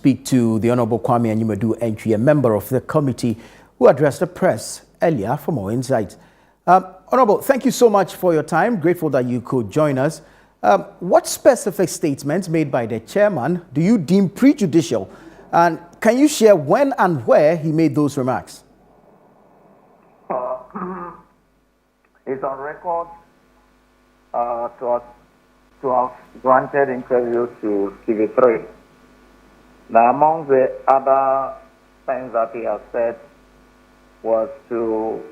speak to the Honorable Kwame Anyimadu Antwi, a member of the committee who addressed the press earlier for more insight. Honorable, thank you so much for your time. Grateful that you could join us. What specific statements made by the chairman do you deem prejudicial? And can you share when and where he made those remarks? It's on record to have granted interview to TV3. Now, among the other things that he has said was to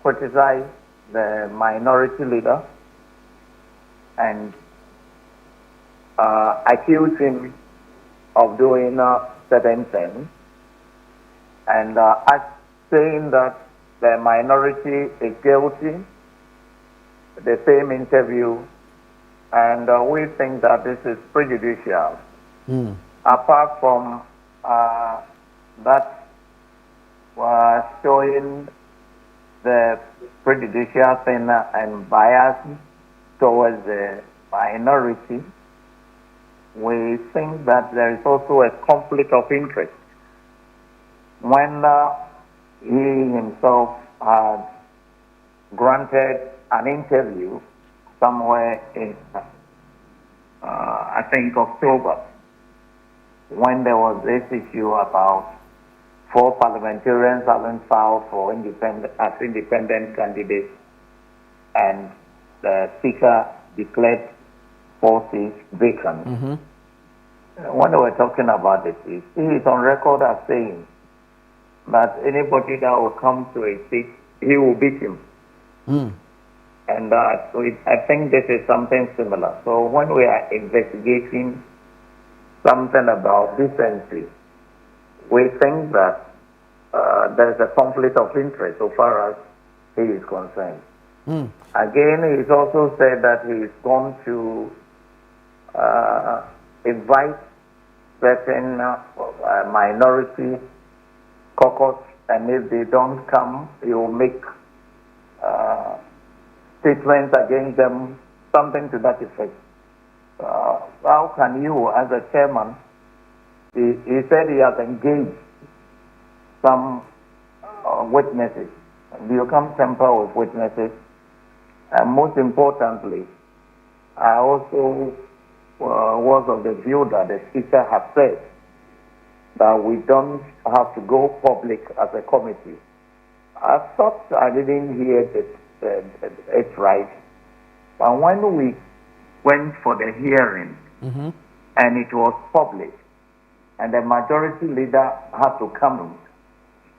criticize the minority leader and accuse him of doing certain things, and saying that the minority is guilty. The same interview, and we think that this is prejudicial. Apart from that, showing the prejudicial thing and bias towards the minority, we think that there is also a conflict of interest. When he himself had granted an interview somewhere in, I think, October, when there was this issue about 4 parliamentarians having filed for independent candidates, and the Speaker declared 4 seats vacant. When they were talking about this, he is on record as saying that anybody that will come to a seat, he will beat him. And so I think this is something similar. So when we are investigating something about decency, we think that there is a conflict of interest so far as he is concerned. Again, he's also said that he is going to invite certain minority caucus, and if they don't come, he will make statements against them, something to that effect. How can you, as a chairman, he said he has engaged some witnesses. You can't tamper with witnesses. And most importantly, I also was of the view that the Speaker has said that we don't have to go public as a committee. I thought I didn't hear it right. But when we went for the hearing, and it was public, and the majority leader had to come in,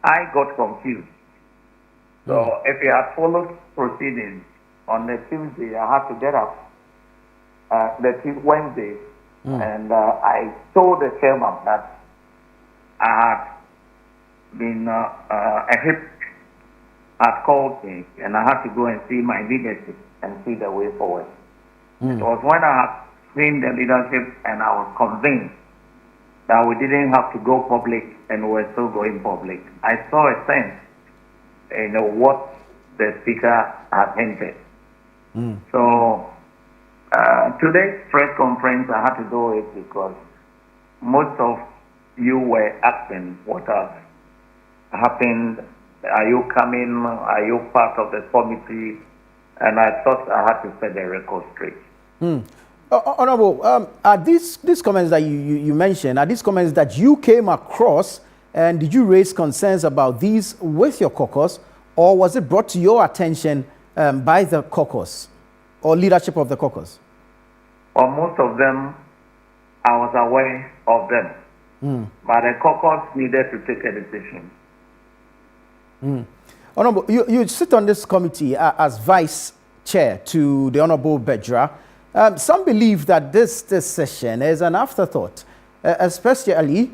I got confused. So if you had followed proceedings on the Tuesday, I had to get up the Wednesday, and I told the chairman that I had been a HIP had called me, and I had to go and see my leadership and see the way forward. It was when I had seen the leadership and I was convinced that we didn't have to go public, and we were still going public. I saw a sense in what the Speaker had hinted. So today's press conference, I had to do it because most of you were asking what has happened. Are you coming? Are you part of the committee? And I thought I had to set the record straight. Honorable, are these comments that you mentioned, are these comments that you came across, and did you raise concerns about these with your caucus, or was it brought to your attention by the caucus or leadership of the caucus? Well, most of them, I was aware of them, but the caucus needed to take a decision. Honorable, you sit on this committee as vice chair to the Honorable Bedzrah. Some believe that this session is an afterthought, especially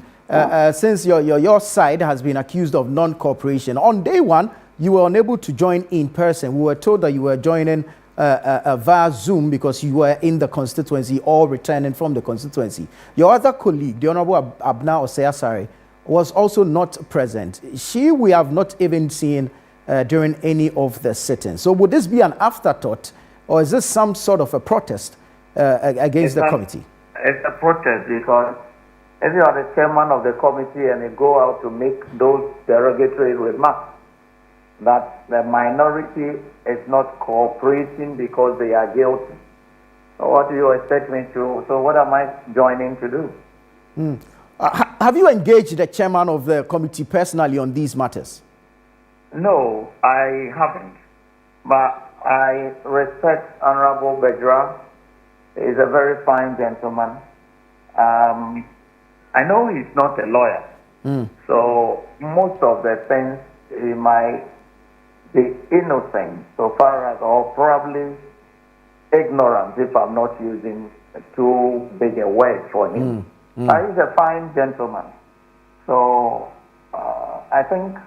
since your side has been accused of non-cooperation. On day one, you were unable to join in person. We were told that you were joining via Zoom because you were in the constituency or returning from the constituency. Your other colleague, the Honorable Abna Osei-Asare, was also not present. We have not even seen during any of the sittings. So would this be an afterthought, or is this some sort of a protest against the committee? It's a protest because if you are the chairman of the committee and you go out to make those derogatory remarks that the minority is not cooperating because they are guilty, so what do you expect me to? So what am I joining to do? Have you engaged the chairman of the committee personally on these matters? No, I haven't. But I respect Honorable Bedzrah. He's a very fine gentleman. I know he's not a lawyer. So most of the things he might be innocent so far as, or probably ignorant if I'm not using too big a word for him. But he's a fine gentleman. So I think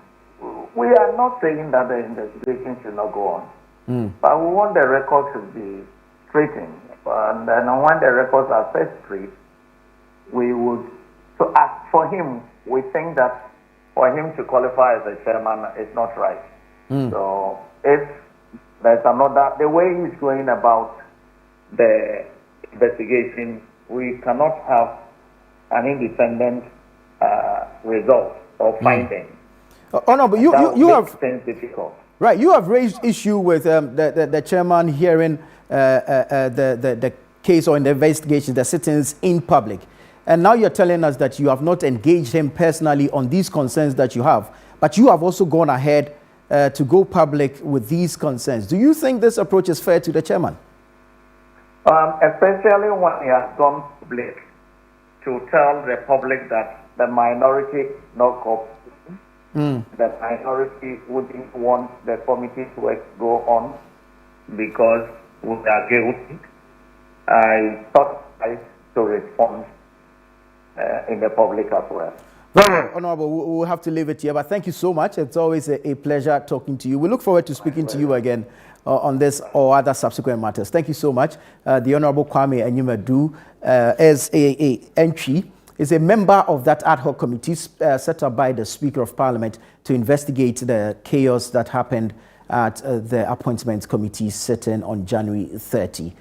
we are not saying that the investigation should not go on. But we want the record to be straightened. And then when the records are set straight, we would, so as for him, we think that for him to qualify as a chairman is not right. So if there's another, the way he's going about the investigation, we cannot have an independent result or finding. Honorable, you have things difficult. Right, you have raised issue with the chairman hearing the case or in the investigation, the sittings in public. And now you're telling us that you have not engaged him personally on these concerns that you have, but you have also gone ahead to go public with these concerns. Do you think this approach is fair to the chairman? Especially when he has gone public to tell the public that the minority not cooperating, the minority wouldn't want the committee to go on because we are guilty. I thought I to respond in the public as well. Well, Honorable, we'll have to leave it here, but thank you so much. It's always a pleasure talking to you. We look forward to speaking to you again on this or other subsequent matters. Thank you so much. The Honorable Kwame Anyimadu is a Antwi, is a member of that ad hoc committee set up by the Speaker of Parliament to investigate the chaos that happened at the Appointments Committee sitting on January 30.